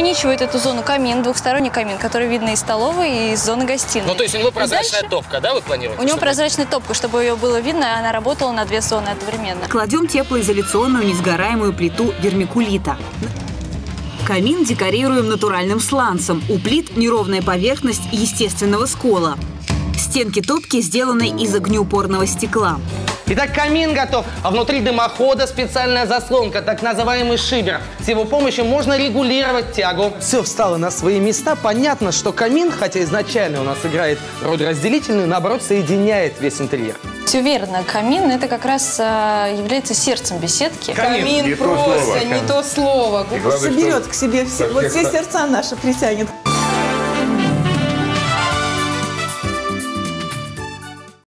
ограничивает эту зону камин, двухсторонний камин, который видно из столовой, и из зоны гостиной. Ну, то есть у него прозрачная топка, да, вы планируете? У него прозрачная топка, чтобы ее было видно, и она работала на две зоны одновременно. Кладем теплоизоляционную несгораемую плиту вермикулита. Камин декорируем натуральным сланцем. У плит неровная поверхность естественного скола. Стенки топки сделаны из огнеупорного стекла. Итак, камин готов, а внутри дымохода специальная заслонка, так называемый шибер. С его помощью можно регулировать тягу. Все встало на свои места. Понятно, что камин, хотя изначально у нас играет роль разделительную, наоборот, соединяет весь интерьер. Все верно. Камин – это как раз является сердцем беседки. Камин просто не то слово. Соберет к себе все, вот все сердца наши притянет.